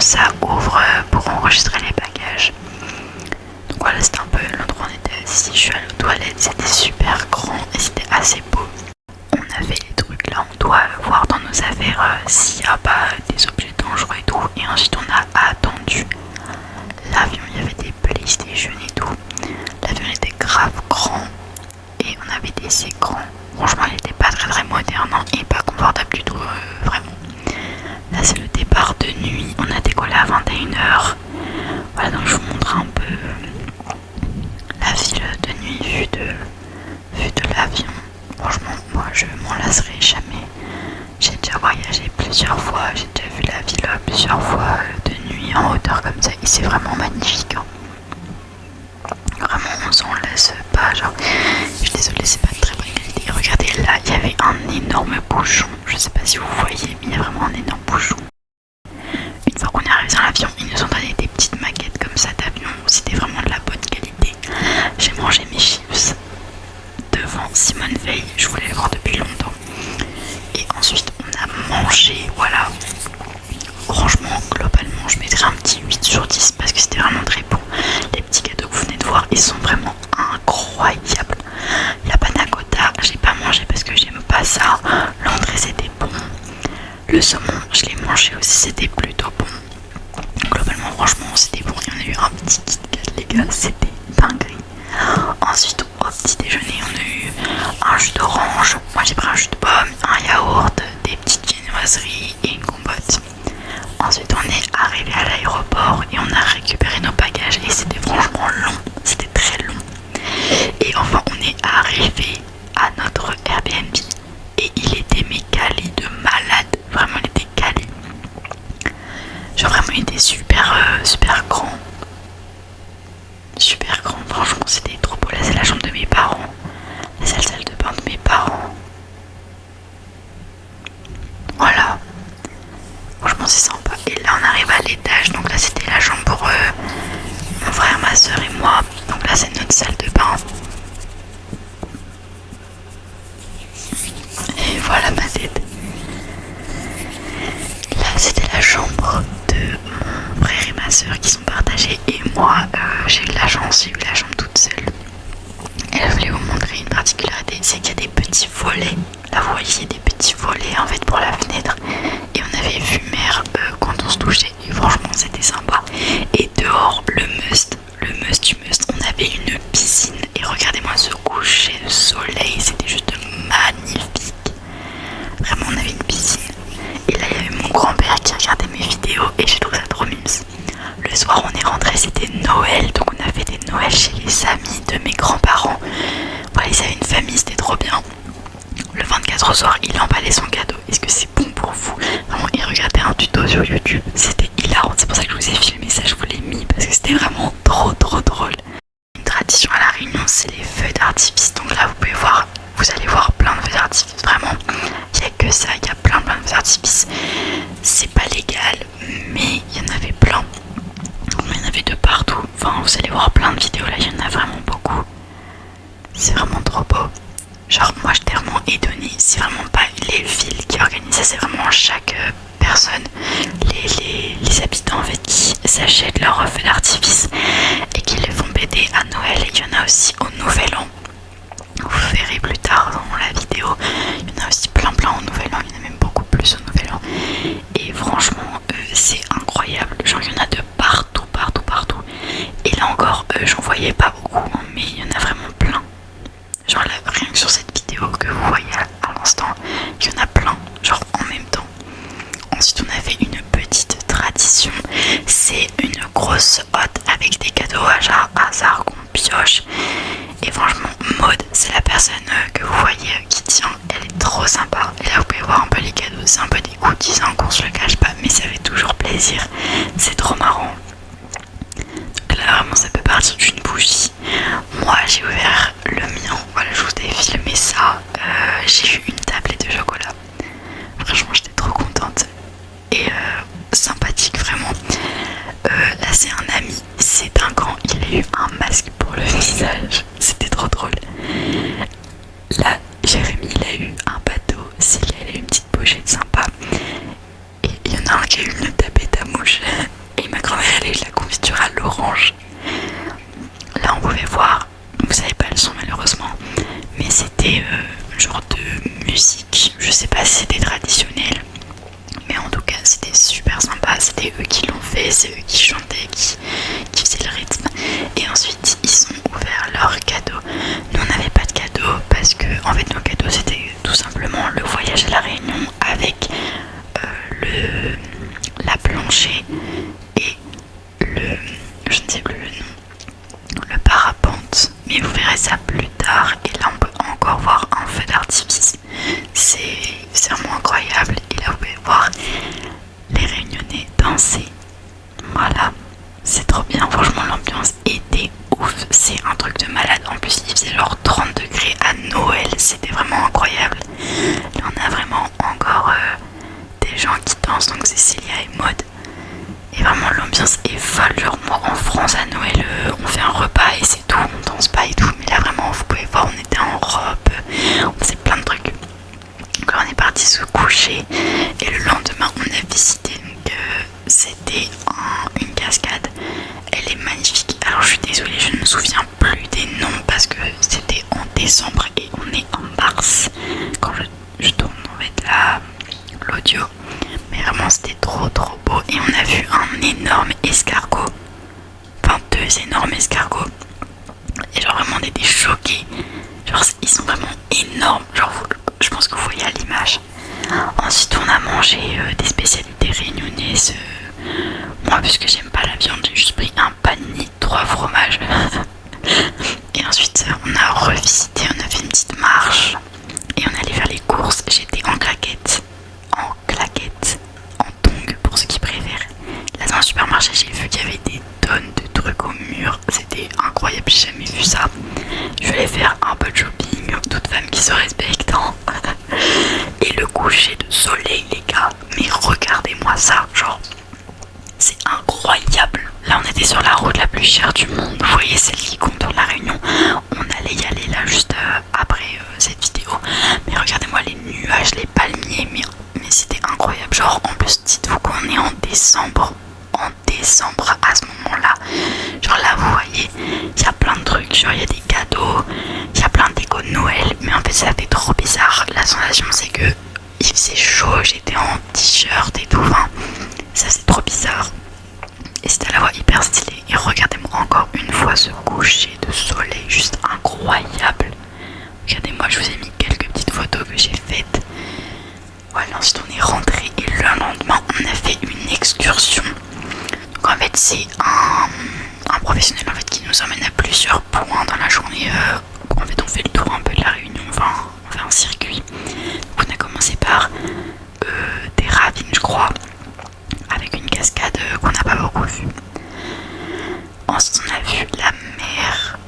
ça ouvre pour enregistrer les bagages. Donc voilà, c'était un peu l'endroit où on était assis. Je suis allée aux toilettes, c'était super grand et c'était assez beau. On avait les trucs là, on doit voir dans nos affaires s'il n'y a pas des objets dangereux et tout. Et ensuite on a attendu l'avion, il y avait des PlayStation et tout. L'avion était grave grand et on avait des écrans. Franchement il était pas très moderne hein, et pas confortable du tout, vraiment. Là c'est le départ de nuit, on a décollé à 21h. Voilà, donc je vous montre un peu la ville de nuit vue de l'avion. Franchement moi je m'en lasserai jamais. J'ai déjà voyagé plusieurs fois, j'ai déjà vu la ville plusieurs fois de nuit en hauteur comme ça et c'est vraiment magnifique hein. Vraiment on s'en laisse pas, genre je suis désolée c'est pas de très bonne qualité. Regardez là il y avait un énorme bouchon, je sais pas si vous voyez mais il y a vraiment un énorme bouchon. Une fois qu'on est arrivé dans l'avion ils nous ont donné des petites maquettes comme ça d'avion, c'était vraiment de la bonne qualité. J'ai mangé mes chips devant Simone Veil, je voulais le voir depuis longtemps. Et ensuite on a mangé, voilà. Franchement globalement je mettrais un petit 8 sur 10 parce que c'était vraiment très bon. Les petits gâteaux que vous venez de voir ils sont vraiment incroyables. La panna cotta j'ai pas mangé parce que j'aime pas ça. L'entrée c'était bon. Le saumon je l'ai mangé aussi, c'était plutôt bon. Globalement franchement c'était bon. Il y en a eu un petit Kit Kat les gars, c'était dinguerie. Ensuite au petit déjeuner on a eu un jus d'orange. Moi j'ai pris un jus de pomme, un yaourt, des petites viennoiseries et une compote. Ensuite on est arrivé à l'aéroport et on a récupéré nos bagages et c'était franchement long, c'était très long. Et enfin on est arrivé à notre Airbnb et il était mais quali de malade, vraiment il était quali. Genre vraiment il était super grand. Super grand, franchement c'était trop beau. Là c'est la chambre de mes parents, la salle de bain de mes parents. Voilà. Franchement c'est sympa. Et là on arrive à l'étage, donc là c'était la chambre pour mon frère, ma soeur et moi. Donc là c'est notre salle de bain. Et voilà ma tête. Là c'était la chambre de mon frère et ma soeur qui sont partagées. Et moi j'ai eu de la chance, j'ai eu la chambre toute seule. Et là je voulais vous montrer une particularité, c'est qu'il y a des petits volets. Là vous voyez des petits volets en fait pour la fenêtre. Et on avait vu mer quand on se touchait et franchement c'était sympa. Et dehors le must du must, on avait une piscine et regardez-moi ce coucher de soleil, c'était juste magnifique. Vraiment on avait une piscine. Et là il y avait mon grand-père qui regardait mes vidéos et j'ai trouvé ça trop mimes. Le soir on est rentré, c'était Noël, donc on a fait des Noëls chez les amis de mes grands-parents. Voilà, ils avaient une famille, c'était trop bien. Le 24 au soir, il emballait son cadeau. Est-ce que c'est bon pour vous? Vraiment, il regardait un tuto sur YouTube. C'était hilarant. C'est pour ça que je vous ai filmé ça. Je vous l'ai mis parce que c'était vraiment trop drôle. Une tradition à la Réunion, c'est les feux d'artifice. Donc là, vous pouvez voir, vous allez voir plein de feux d'artifice. Vraiment, il n'y a que ça. Il y a plein de feux d'artifice. C'est pas légal, mais il y en avait plein. Il y en avait de partout. Enfin, vous allez voir plein de vidéos là. Il y en a vraiment beaucoup. C'est vraiment trop beau. Genre moi j'étais vraiment étonnée, c'est vraiment pas les villes qui organisent ça, c'est vraiment chaque personne, les habitants en fait qui s'achètent leurs feux d'artifice et qui les font péter à Noël. Et il y en a aussi au Nouvel An, vous verrez plus tard dans la vidéo, il y en a aussi plein au Nouvel An, il y en a même beaucoup plus au Nouvel An. Et franchement c'est incroyable, genre il y en a de partout. Et là encore j'en voyais pas beaucoup mais il y en a vraiment plein. Genre là, rien que sur cette vidéo que vous voyez à l'instant, il y en a plein, genre en même temps. Ensuite on a fait une petite tradition, c'est une grosse hotte avec des cadeaux à genre hasard qu'on pioche. Et franchement Maud, c'est la personne que vous voyez qui tient, elle est trop sympa. Et là vous pouvez voir un peu les cadeaux, c'est un peu des goodies hein, qu'on se le cache pas, mais ça fait toujours plaisir, c'est trop marrant. Donc là vraiment ça peut partir d'une bougie. Moi j'ai ouvert le mien, voilà je vous ai filmé ça. J'ai eu une tablette de chocolat. Franchement j'étais trop contente et sympathique vraiment. Là c'est un ami, c'est un grand, il a eu un masque pour le visage, c'était trop drôle. Là Jérémy il a eu un bateau, Célia elle a eu une petite pochette sympa. Et il y en a un qui a eu une tapette à mouche. l'orange. Là on pouvait voir, vous savez pas le son malheureusement, mais c'était genre de musique, je sais pas si c'était traditionnel, mais en tout cas c'était super sympa, c'était eux qui l'ont fait, c'est eux qui chantaient, qui faisaient le rythme. Et ensuite ils ont ouvert leurs cadeaux. Nous on n'avait pas de cadeaux parce que en fait nos cadeaux c'était tout simplement le voyage à la Réunion avec la plancher et je ne sais plus le nom, le parapente, mais vous verrez ça plus tard. Et là on peut encore voir un feu d'artifice, c'est vraiment incroyable. Et là vous pouvez voir les Réunionnais danser, voilà, c'est trop bien, franchement l'ambiance était ouf, c'est un truc de malade. En plus il faisait genre 30 degrés à Noël, c'était vraiment incroyable. Là on a vraiment encore des gens qui dansent, donc c'est Célia et Maud. Et vraiment l'ambiance est folle, genre moi en France à Noël on fait un repas et c'est tout, on danse pas et tout, mais là vraiment vous pouvez voir on était en robe, on faisait plein de trucs. Donc là on est parti se coucher et le lendemain on a visité, donc c'était une cascade, elle est magnifique. Alors je suis désolée, je ne me souviens plus des noms parce que c'était en décembre et on est en mars quand je tourne en fait l'audio. Mais vraiment c'était trop beau. Et on a vu un énorme escargot, enfin 2 énormes escargots. Et genre vraiment on était choqués, genre ils sont vraiment énormes, genre je pense que vous voyez à l'image. Ensuite on a mangé des spécialités réunionnaises. Moi puisque j'aime pas la viande j'ai juste pris un panini 3 fromages. Et ensuite on a revisité, on a fait une petite marche et on allait faire les courses. J'étais en claquettes, en tongs pour ceux qui préfèrent. Là dans le supermarché j'ai vu qu'il y avait des tonnes de trucs au mur, c'était incroyable, j'ai jamais vu ça. Je vais aller faire un peu de shopping, toute femme qui se respecte hein. Et le coucher de soleil les gars, mais regardez-moi ça, genre c'est incroyable. Là on était sur la route la plus chère du monde, vous voyez celle qui contourne la Réunion, on allait y aller là juste après cette vidéo. Mais regardez-moi les nuages, les palmiers, mais c'était incroyable. Genre en plus dites-vous qu'on est en décembre à ce moment là, genre là vous voyez il y a plein de trucs, genre il y a des cadeaux, il y a plein de déco de Noël, mais en fait ça fait trop bizarre. La sensation c'est que il faisait chaud, j'étais en t-shirt et tout, enfin ça c'est trop bizarre et c'était à la fois hyper stylé. Et regardez-moi encore une fois ce coucher de soleil, juste incroyable. Regardez-moi, je vous ai mis quelques petites photos que j'ai faites. Voilà, ensuite on est rentré et le lendemain on a fait une excursion. Donc en fait c'est un professionnel en fait qui nous emmène à plusieurs points dans la journée. En fait on fait le tour un peu de la Réunion, enfin on fait un circuit. Donc on a commencé par des ravines je crois, avec une cascade qu'on n'a pas beaucoup vue. Ensuite on a vu la mer,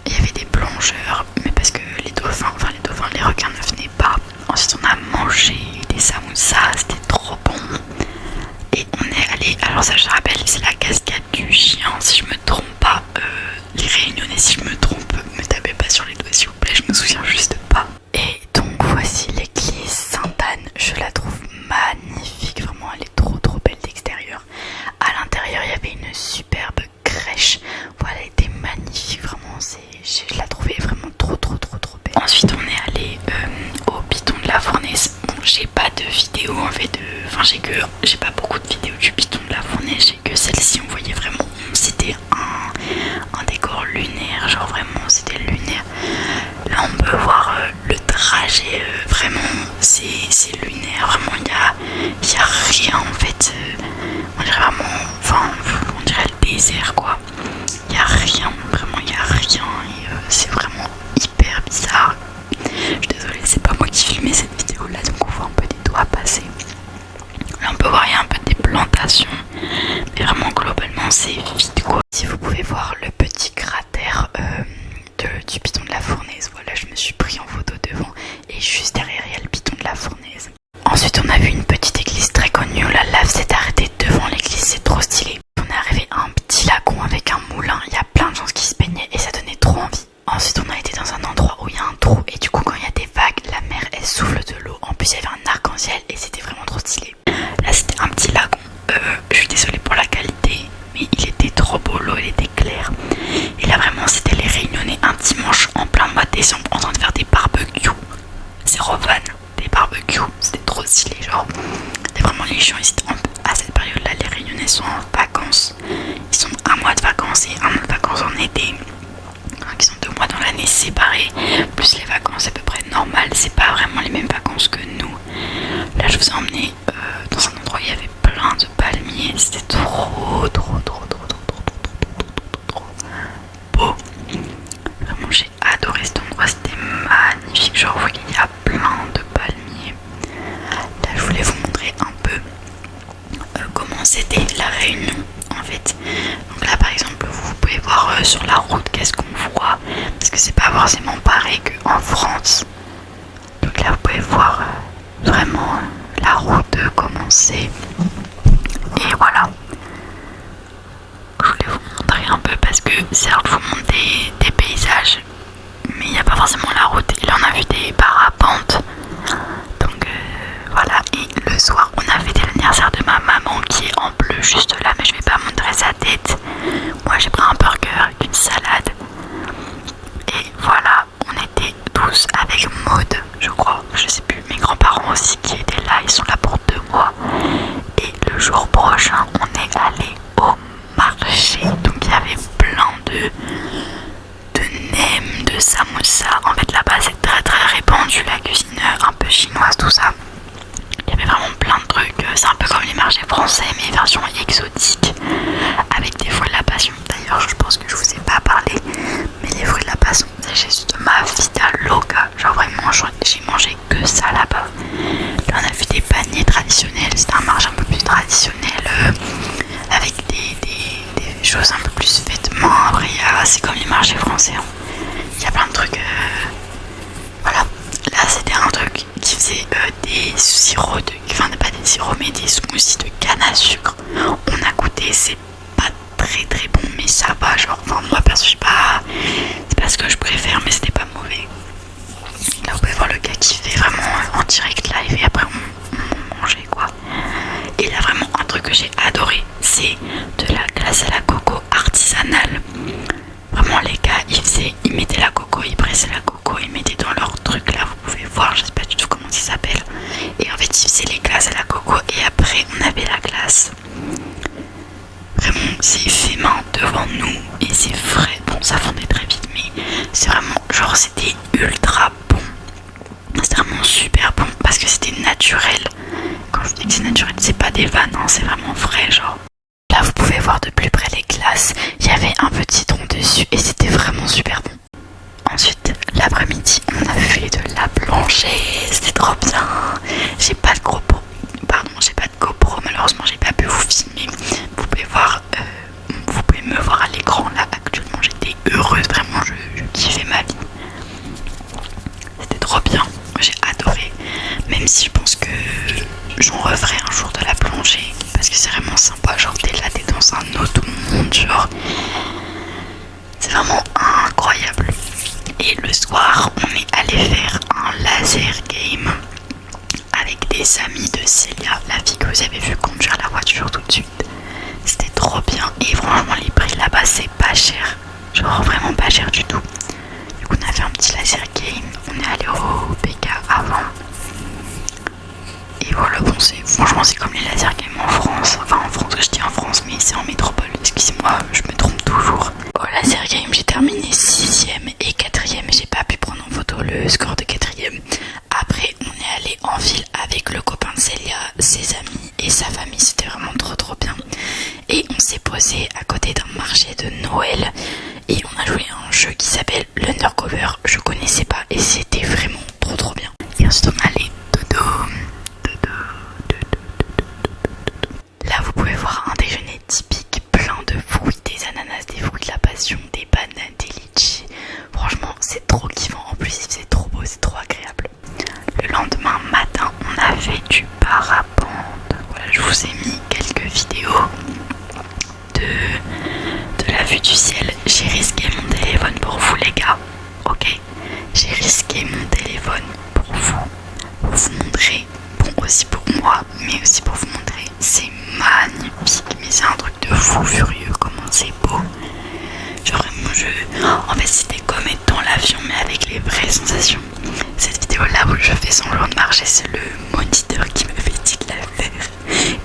il y avait des plongeurs, mais parce que les dauphins, les requins ne venaient pas. Ensuite on a mangé des samoussas, c'était trop bon. Et on est allé, alors ça je te rappelle, c'est la cascade du chien, si je me trompe pas. Les Réunionnais, si je me trompe, me tapez pas sur les doigts s'il vous plaît, je me souviens juste pas. Et donc voici l'église Sainte-Anne, je la trouve magnifique, vraiment elle est trop belle d'extérieur. À l'intérieur il y avait une superbe crèche, voilà, elle était magnifique, vraiment je la trouvais vraiment trop belle. Ensuite on est allé au piton de la fournaise. Bon, j'ai pas de vidéo en fait, j'ai pas beaucoup de vidéos du piton de la fournaise, j'ai que celle-ci. On voyait vraiment, c'était un décor lunaire, genre vraiment c'était lunaire. Là on peut voir le trajet, vraiment c'est lunaire, vraiment il y a rien en fait, on dirait vraiment, enfin on dirait le désert quoi, il y a rien, vraiment il y a rien et c'est vraiment hyper bizarre. Je suis désolée, c'est pas moi qui filmais cette vidéo là, donc on voit un peu des doigts passer. Là on peut voir il y a un peu des plantations, mais vraiment globalement c'est vide quoi. Si vous pouvez voir le petit cratère du piton de la fournaise, voilà, je me suis pris en photo devant et juste derrière il y a le piton de la fournaise. Ensuite on a vu une petite église très connue, la lave s'est arrêtée devant l'église, c'est trop stylé. On est arrivé à un petit lagon avec un moulin, il y a plein de gens qui se baignaient et ça donnait trop envie. Ensuite on a été dans un endroit où il y a un trou et du coup quand il y a des vagues, la mer elle souffle de l'eau. En plus il y avait un arc-en-ciel et c'était vraiment trop stylé. Là c'était un petit lagon, je suis désolée pour la qualité, est chiant ici. À cette période-là, les Réunionnais sont en vacances. Ils sont un mois de vacances et un mois de vacances en été. Donc ils sont 2 mois dans l'année séparés, plus les vacances à peu près normales. C'est pas vraiment les mêmes vacances que nous. Là, je vous ai emmené dans un endroit où il y avait plein de palmiers. C'était trop beau. Vraiment, j'ai adoré cet endroit. C'était magnifique. Genre, vous voyez, il y a plein de palmiers. Là, je voulais vous montrer un peu comment c'était la Réunion en fait. Donc là par exemple vous pouvez voir sur la route qu'est-ce qu'on voit, parce que c'est pas forcément pareil qu'en France. Donc là vous pouvez voir vraiment la route commencer. Et voilà, je voulais vous montrer un peu parce que certes je vous montre des paysages, mais il n'y a pas forcément la route. Et là on a vu des parapentes. Donc voilà, et le soir on a fêté l'anniversaire de ma maman qui est en bleu juste là, mais je vais pas montrer sa tête. Moi j'ai pris un burger avec une salade. Et voilà, on était tous avec Maud, je crois, je sais plus, mes grands-parents aussi qui étaient là, ils sont là pour 2 mois. Et le jour prochain on est allé au marché, donc il y avait plein de nems, de samoussa. En fait là-bas c'est très répandu la cuisine un peu chinoise, tout ça. Il y avait vraiment plein de trucs, c'est un peu comme les marchés français mais version exotique, avec des fruits de la passion. D'ailleurs je pense que je vous ai pas parlé, mais les fruits de la passion c'est juste ma vida loca. Genre vraiment j'ai mangé que ça là-bas. Là on a vu des paniers traditionnels, c'était un marché un peu plus traditionnel, avec des choses un peu plus vêtements. Après c'est comme les marchés français, hein. Il y a plein de trucs, voilà. Là c'était un truc qui faisait des sirops enfin pas des sirops mais des smoothies de canne à sucre. On a goûté, c'est pas très bon mais ça va, genre enfin moi perso c'est pas ce que je préfère, mais c'était pas mauvais. Là vous pouvez voir le gars qui fait vraiment en direct live et après on mangeait quoi. Et là vraiment un truc que j'ai adoré, c'est de la glace à la coco artisanale. Vraiment les gars ils mettaient la coco, ils pressaient la coco, ils mettaient dans leur truc là, vous pouvez voir, je sais pas du tout comment ça s'appelle. Et en fait ils faisaient les glaces à la coco et après on avait la glace. Vraiment c'est fait main devant nous et c'est frais. Bon ça fondait très vite mais c'est vraiment genre c'était ultra bon. C'était vraiment super bon parce que c'était naturel. Quand je dis que c'est naturel c'est pas des vannes, hein, c'est vraiment frais genre. Là vous pouvez voir de plus près les glaces, il y avait un petit citron dessus et c'était vraiment super bon. Ensuite l'après-midi on a fait de la plongée, c'était trop bien. J'ai pas de GoPro, malheureusement j'ai pas pu vous filmer. Vous pouvez voir, vous pouvez me voir à l'écran là actuellement, j'étais heureuse, vraiment je kiffais ma vie. C'était trop bien, j'ai adoré, même si je pense que j'en referai un jour de la plongée parce que c'est vraiment sympa, genre t'es là, t'es dans un autre monde, genre c'est vraiment incroyable. Et le soir on est allé faire un laser game avec des amis de Célia, la fille que vous avez vu conduire la voiture tout de suite. C'était trop bien et franchement les prix là-bas c'est pas cher, genre vraiment pas cher du tout. Du coup on a fait un petit laser game, on est allé au PK avant. Et voilà, bon franchement c'est comme les laser games en France, enfin en France, je dis en France mais c'est en métropole, excusez-moi je me trompe toujours. Au laser game j'ai terminé 6ème et 4ème, j'ai pas pu prendre en photo le score de 4ème. Après on est allé en ville avec le copain de Célia, ses amis et sa famille, c'était vraiment trop bien. Et on s'est posé à côté d'un marché de Noël et on a joué à un jeu qui s'appelle l'Undercover, je connaissais pas et c'était vraiment trop bien. Et ensuite on est allé dodo. Là vous pouvez voir un déjeuner typique, plein de fruits, des ananas, des fruits de la passion, des bananes, des litchis. Franchement c'est trop kiffant, en plus il faisait trop beau, c'est trop agréable. Le lendemain matin on a fait du parapente. Voilà, je vous ai mis quelques vidéos de la vue du ciel. J'ai risqué mon téléphone pour vous les gars, ok. J'ai risqué mon téléphone pour vous montrer, bon aussi pour moi mais aussi pour vous montrer. C'est magnifique, mais c'est un truc de fou furieux comment c'est beau. Genre vraiment en fait c'était comme être dans l'avion mais avec les vraies sensations. Cette vidéo là où je fais semblant de marcher, c'est le moniteur qui me fait dit de la faire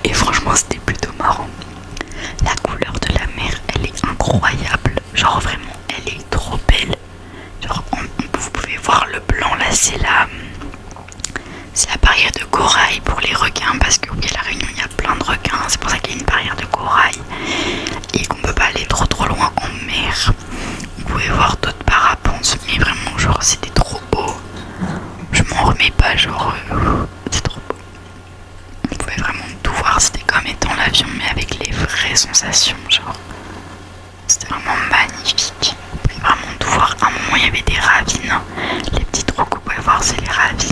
avion, mais avec les vraies sensations, genre. C'était vraiment magnifique. Vous pouvez vraiment tout voir. À un moment, il y avait des ravines. Les petits trous que vous pouvez voir, c'est les ravines.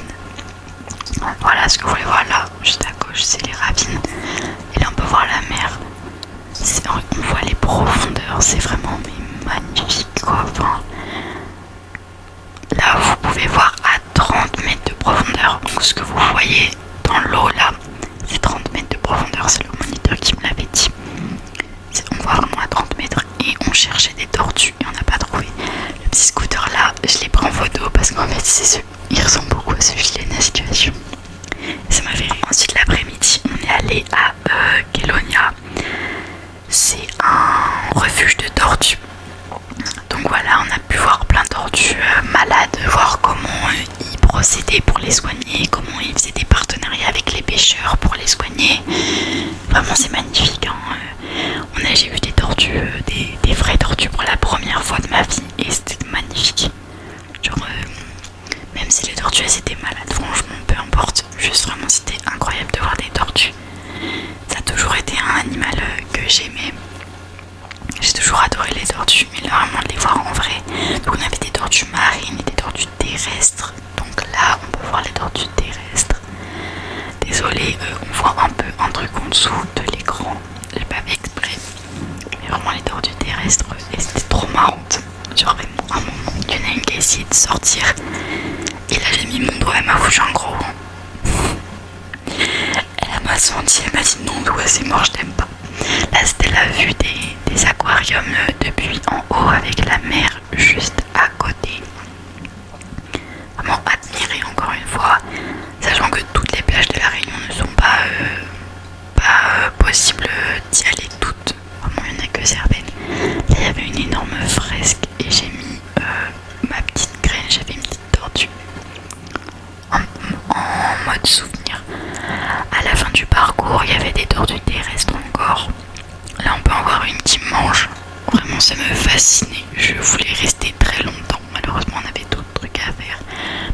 Voilà ce que vous voulez voir là, juste à gauche, c'est les ravines. Et là, on peut voir la mer. On voit les profondeurs, c'est vraiment magnifique, quoi. Enfin, là, vous pouvez voir à 30 mètres de profondeur. Donc, ce que vous voyez dans l'eau là, c'est 30 mètres de profondeur. C'est le moniteur qui me l'avait dit. On voit vraiment à 30 mètres et on cherchait des tortues et on n'a pas trouvé. Le petit scooter là, je l'ai pris en photo parce qu'en fait, il ressemble beaucoup à celui de la Situation. Ça m'a fait rire. Ensuite, l'après-midi, on est allé à Kelonia. C'est un refuge de tortues. Donc voilà, on a pu voir plein de tortues malades, voir comment ils procédaient pour les soigner, comment ils faisaient des partenariats avec les pêcheurs pour les soigner. Vraiment, c'est magnifique. J'ai vu des tortues, des vraies tortues pour la première fois de ma vie et c'était magnifique. Genre, même si les tortues elles étaient malades, franchement, peu importe. Juste vraiment, c'était incroyable de voir des tortues. Ça a toujours été un animal que j'aimais. J'ai toujours adoré les tortues, mais là vraiment de les voir en vrai. Donc on avait des tortues marines et des tortues terrestres. Donc là on peut voir les tortues terrestres. Désolée, on voit un peu un truc en dessous de l'écran. J'ai pas fait exprès. Mais vraiment les tortues terrestres, et c'était trop marrante. Genre vraiment à un moment, il y en a une qui a essayé de sortir. Et là j'ai mis mon doigt, elle m'a foutu un gros vent. Elle m'a senti, elle m'a dit non doigt c'est mort, je t'aime pas. Là c'était la vue des aquariums depuis en haut avec la mer juste à côté. Vraiment admiré encore une fois, sachant que toutes les plages de la Réunion ne sont pas possibles d'y aller toutes. Vraiment il n'y en a que certaines. Là il y avait une énorme fresque et j'ai mis ma petite graine, j'avais une petite tortue en mode souvenir. À la fin du parcours il y avait des tortues terrestres encore. Là on peut en voir une qui mange. Vraiment ça me fascinait. Je voulais rester très longtemps. Malheureusement on avait d'autres trucs à faire.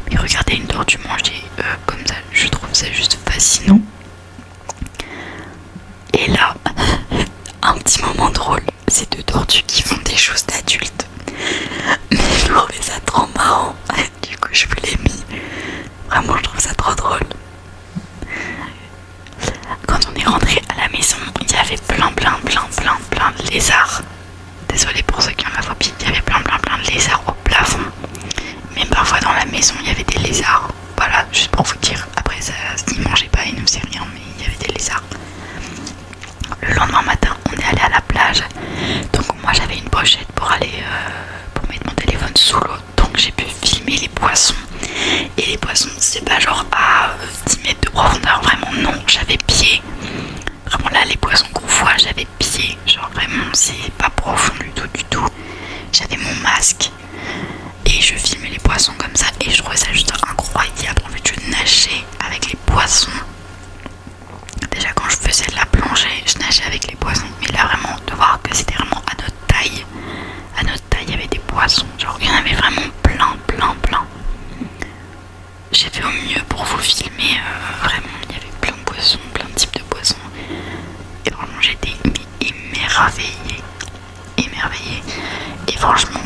Mais regarder une tortue manger comme ça, je trouve ça juste fascinant. Et là, un petit moment drôle. Ces deux tortues qui font des choses d'adultes. Mais je trouvais ça trop marrant. Du coup je vous l'ai mis. Vraiment je trouve ça trop drôle. Quand on est rentré à la maison, il y avait plein de lézards. Désolée pour ceux qui ont la phobie, il y avait plein de lézards au plafond. Même parfois dans la maison, il y avait des lézards. Voilà, juste pour vous dire. Après, ça, ils mangeaient pas, ils ne faisaient rien, mais il y avait des lézards. Le lendemain matin, on est allé à la plage. Donc moi, j'avais une pochette pour aller pour mettre mon téléphone sous l'eau. Donc j'ai pu filmer les poissons. Et les poissons, c'est pas genre à 10 mètres de profondeur, vraiment non, j'avais pied. Vraiment là, les poissons qu'on voit, j'avais pied. Genre vraiment, c'est pas profond du tout. J'avais mon masque et je filmais les poissons comme ça et je trouvais ça juste incroyable. En fait, je nageais avec les poissons. Déjà quand je faisais de la plongée, je nageais avec les poissons. Mais là vraiment, de voir que c'était vraiment à notre taille. À notre taille, il y avait des poissons. Genre, il y en avait vraiment plein. J'ai fait au mieux pour vous filmer. Vraiment, il y avait plein de poissons, plein de types de poissons. Et vraiment, j'étais émerveillée. Et franchement,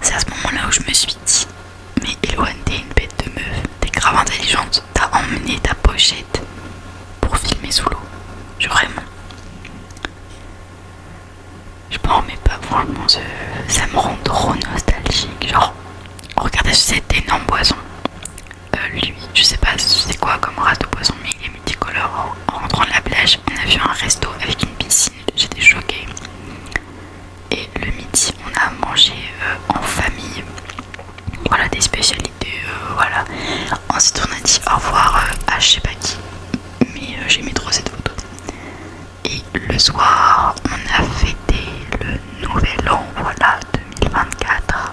c'est à ce moment-là où je me suis dit, mais Eloane, t'es une bête de meuf, t'es grave intelligente, t'as emmené ta pochette pour filmer sous l'eau. Vraiment. Je m'en remets pas, franchement, ça me rend trop nostalgique. Genre, regardez cet énorme poisson. Lui, je sais pas c'est quoi comme race de poisson, mais il est multicolore. En rentrant de la plage, on a vu un resto avec une piscine. J'étais choquée. Et le midi, on a mangé en famille. Voilà, des spécialités. Voilà. Ensuite, on a dit au revoir à je sais pas qui. Mais j'aimais trop cette photo. Et le soir, on a fêté le nouvel an, voilà, 2024.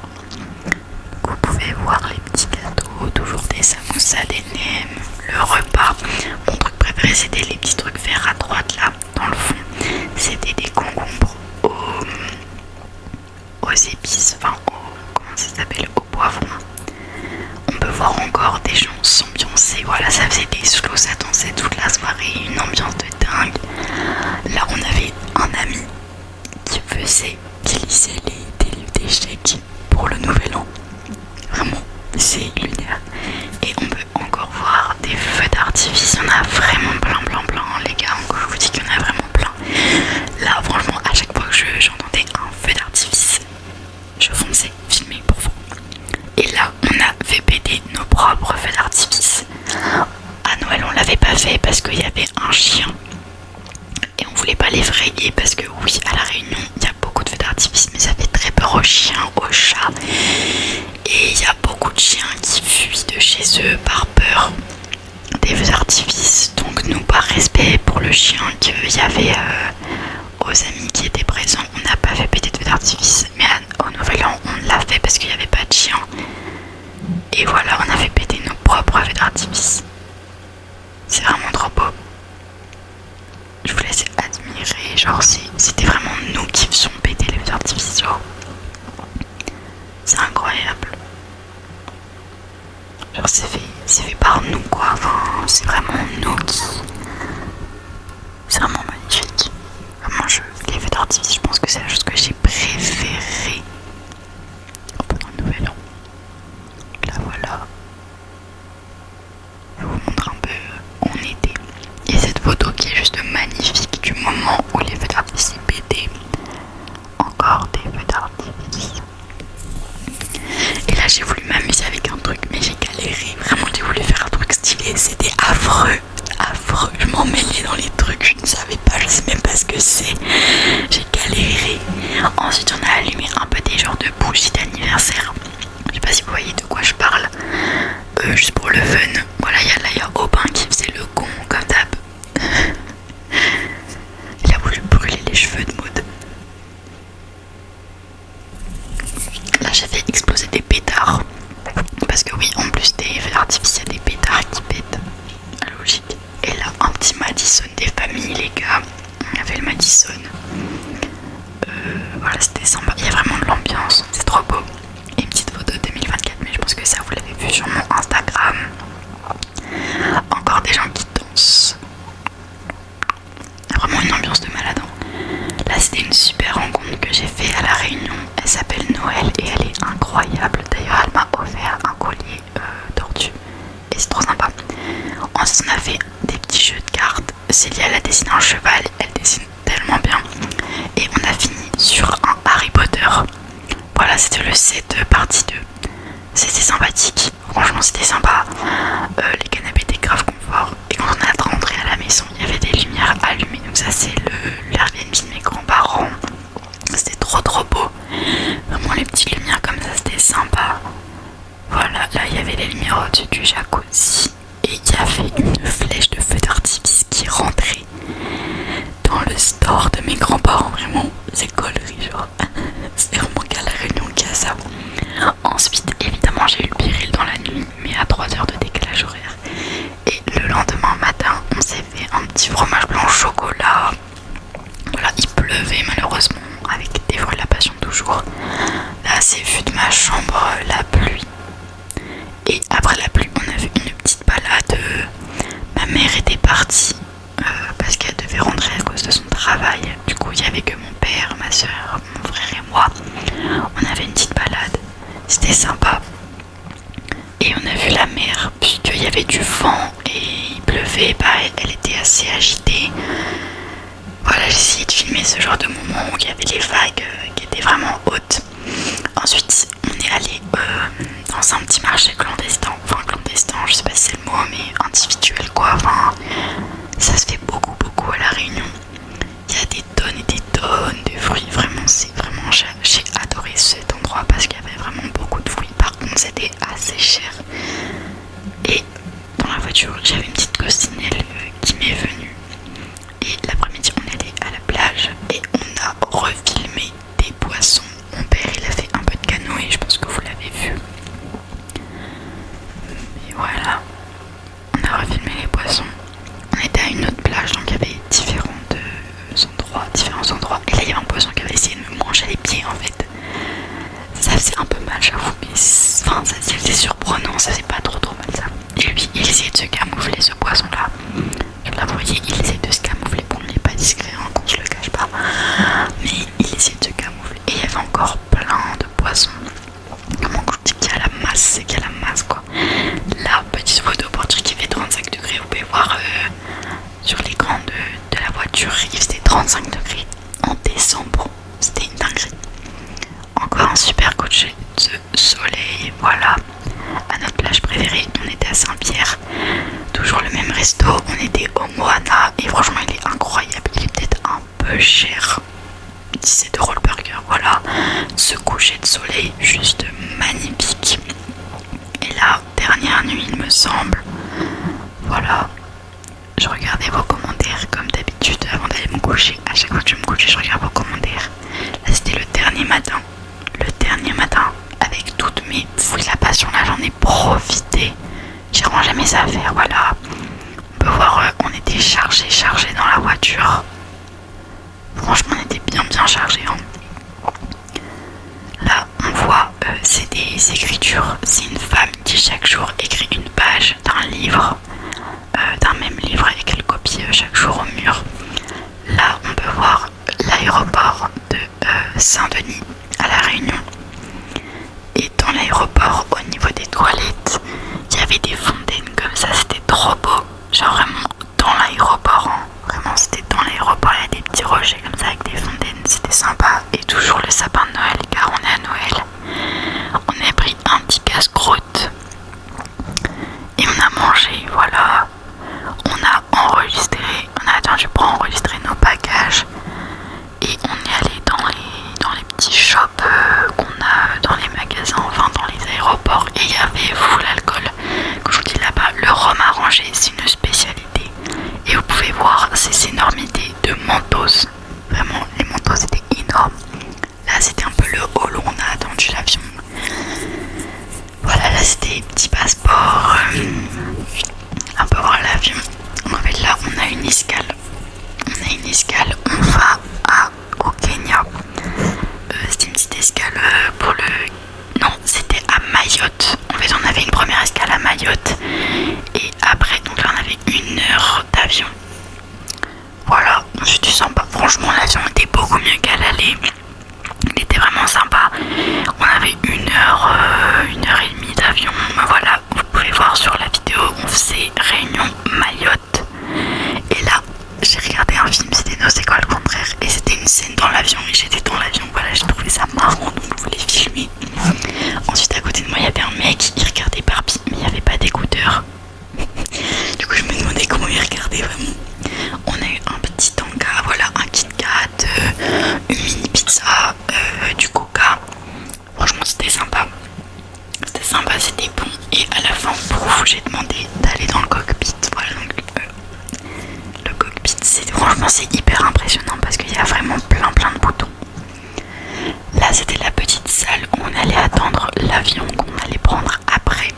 Vous pouvez voir les petits gâteaux, toujours des samoussas, des nems, le repas. Mon truc préféré c'était les petits trucs verts à droite là, dans le fond. C'était des concombres aux épices, enfin comment ça s'appelle, au poivron. On peut voir encore des gens s'ambiancer, voilà, ça faisait des slows, ça dansait toute la soirée, une ambiance de dingue. effrayée parce que oui, à La Réunion, il y a beaucoup de feux d'artifice, mais ça fait très peur aux chiens, aux chats. Et il y a beaucoup de chiens qui fuient de chez eux par peur des feux d'artifice. Donc nous, par respect pour le chien qu'il y avait aux amis qui étaient présents, on n'a pas fait péter de feux d'artifice. Mais au Nouvel An, on l'a fait parce qu'il n'y avait pas de chien. Et voilà, on a fait péter nos propres feux d'artifice. C'est vraiment trop beau. Je vous laisse admirer, genre c'était vraiment nous qui faisions péter les feux d'artifice, genre. C'est incroyable. Genre c'est fait par nous quoi, enfin c'est vraiment nous qui... C'est vraiment magnifique. Vraiment les feux d'artifice, je pense que c'est la chose que j'ai préférée pendant le Nouvel An. Là voilà. Je vous montre un peu où on était. Et cette photo qui est juste magnifique du moment où les feux d'artifice pétaient. Encore des feux d'artifice. Et là j'ai voulu m'amuser avec un truc, mais j'ai galéré. Vraiment j'ai voulu faire un truc stylé, c'était affreux. Affreux, je m'en mêlais dans les trucs, je ne savais pas, je sais même pas ce que c'est. J'ai galéré. Ensuite on a allumé un peu des genres de bougies d'anniversaire. Je sais pas si vous voyez de quoi je parle. Juste pour le fun. Voilà, il y a Aubin qui faisait le con comme d'hab. Il a voulu brûler les cheveux de Maud. Là j'ai fait exploser des pétards. Parce que oui, en plus des feux d'artifice, il y a des pétards qui pètent. Logique. Et là, un petit Madison des familles, les gars. On a fait le Madison. Voilà, c'était sympa. Il y a vraiment de l'ambiance. C'est trop beau. Et une petite photo 2024, mais je pense que ça, vous l'avez vu sur mon Instagram. Encore des gens qui dansent. Il y a vraiment une ambiance de malade. Là, c'était une super rencontre que j'ai fait à La Réunion. Elle s'appelle Noël et elle est incroyable. D'ailleurs, elle m'a offert un collier tortue. Et c'est trop sympa. Ensuite, on a fait des petits jeux de cartes. Célia, elle a dessiné un cheval. Elle dessine tellement bien. Et on a fini sur un Harry Potter. Voilà, c'était le set partie 2. C'était sympathique. Franchement, c'était sympa. Les canapés étaient grave confort. Et quand on est rentré à la maison, il y avait des lumières allumées. Donc ça, c'est l'Airbnb de mes grands-parents. C'était trop beau. Vraiment, les petites lumières comme ça, c'était sympa. Voilà, là, il y avait les lumières au-dessus du jacuzzi. Et il y avait une flèche de feu d'artifice qui rentrait dans le store de mes grands-parents. Vraiment, c'est gaulerie, genre. C'est vraiment qu'à La Réunion qu'il y a ça. Ensuite, évidemment, j'ai eu le péril dans la nuit, mais à 3 heures de décalage horaire. Et le lendemain matin, on s'est fait un petit fromage blanc au chocolat. Voilà, il pleuvait malheureusement, avec des fruits de la passion toujours. Là, c'est vu de ma chambre la pluie. Et après la pluie, on a fait une petite balade. Ma mère était partie parce qu'elle devait rentrer à cause de son travail. Du coup, il n'y avait que mon père, ma soeur, mon frère et moi. On avait une petite balade. C'était sympa. Et on a vu la mer, puisqu'il y avait du vent et il pleuvait. Bah, elle était assez agitée. Voilà, j'ai essayé de filmer ce genre de moment où il y avait les vagues qui étaient vraiment hautes. Ensuite, on est allé dans un petit marché clandestin. Enfin, clandestin, je sais pas si c'est le mot, mais individuel quoi. Enfin, ça se fait beaucoup à La Réunion. Il y a des tonnes et des tonnes de fruits. Vraiment, j'ai adoré cet endroit parce qu'il y avait vraiment beaucoup de fruits. Par contre, c'était assez cher. Et dans la voiture, j'avais une petite costinelle qui m'est venue. Et l'après-midi, on est allé à la plage et on a refilmé des poissons. Mon père, il a fait un peu de canoë, je pense que vous l'avez vu. Et voilà, on a refilmé les poissons. On était à une autre plage, donc il y avait différents endroits. Et là, il y avait un poisson qui avait essayé de me manger les pieds, en fait. Ça faisait un peu mal, j'avoue, mais enfin, c'était surprenant, ça faisait pas trop mal, ça. Et lui, il essayait de se camoufler, ce poisson-là. Je la voyais, il essayait de se camoufler. Bon, il n'est pas discret, hein, qu'on se le cache pas. Mais il essayait de se camoufler. Et il y avait encore plein de poissons. Comment je dis qu'il y a la masse, c'est qu'il y a la masse, quoi. Là, petite photo pour dire qu'il fait 35 degrés. Vous pouvez voir sur l'écran de la voiture, il faisait 35 degrés en décembre. C'était une dinguerie. Encore un super coup de soleil, voilà. À notre plage préférée, on était à Saint-Pierre. Toujours le même resto, on était au Moana. Et franchement, il est incroyable. Il est peut-être un peu coucher de soleil juste magnifique. Et là, dernière nuit il me semble, voilà, je regardais vos commentaires comme d'habitude avant d'aller me coucher. À chaque fois que je me couchais, je regarde vos commentaires. Là c'était le dernier matin avec toutes mes fouilles la passion. Là j'en ai profité, j'ai rangé mes affaires, voilà. On peut voir, on était chargé dans la voiture. Franchement on était bien chargé hein. Là on voit c'est des écritures, c'est une femme qui chaque jour écrit une page d'un livre, d'un même livre avec elle copie chaque jour au mur. Là on peut voir l'aéroport de Saint-Denis à La Réunion. Et dans l'aéroport, au niveau des toilettes, il y avait des fontaines comme ça, c'était trop beau. Genre vraiment dans l'aéroport, hein. Vraiment c'était dans l'aéroport, il y a des petits rochers comme ça avec des fontaines, c'était sympa. Et toujours le sapin de Noël, car on est à Noël. On a pris un petit casse-croûte et on a mangé, voilà. On a enregistré, on a attendu pour enregistrer nos bagages. Et on est allé dans les petits shops qu'on a dans les magasins, enfin dans les aéroports. Et il y avait full alcool. Comme je vous dis là-bas, le rhum arrangé, c'est une spécialité. Et vous pouvez voir ces énormités de mentos. Vraiment, les mentos étaient énormes. Là, c'était un peu le hall où on a attendu l'avion. Voilà, là, c'était les petits passeports. On peut voir l'avion. En fait, là, on a une escale. On va au Kenya. C'était une petite escale pour le... Non, c'était à Mayotte. En fait, on avait une première escale à Mayotte. Et après, donc là, on avait 1 heure d'avion. Voilà, c'était sympa. Franchement, l'avion était beaucoup mieux qu'à l'aller. Il était vraiment sympa. On avait 1 heure, 1h30 d'avion. Voilà, vous pouvez voir sur la vidéo, on faisait Réunion Mayotte. Et là, j'ai regardé un film, c'était Non, c'est quoi le contraire? Et c'était une scène dans l'avion et j'étais dans l'avion. Voilà, j'ai trouvé ça marrant donc je voulais filmer. Ensuite, à côté de moi, il y avait un mec, il regardait Barbie, mais il n'y avait pas d'écouteurs. Du coup, je me demandais comment il regardait vraiment. On a eu un petit tanka, voilà, un Kit Kat, une mini pizza, du coca. Franchement, c'était sympa. C'était bon. Et à la fin, pour vous, j'ai demandé d'aller dans le cockpit. Voilà, donc le cockpit, franchement, c'est hyper impressionnant parce qu'il y a vraiment plein de boutons. Là, c'était la petite salle où on allait attendre l'avion qu'on allait prendre après.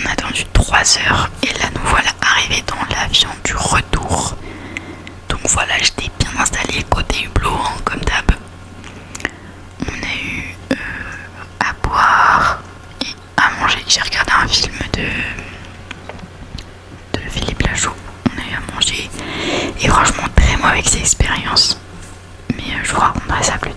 On a attendu 3 heures et là, nous voilà arrivés dans l'avion du retour. Donc voilà, j'étais bien installée côté hublot, hein, comme d'hab. On a eu à boire et à manger. J'ai regardé un film de Philippe Lachaud. On a eu à manger et franchement très mauvais expérience. Mais je vous raconterai ça plus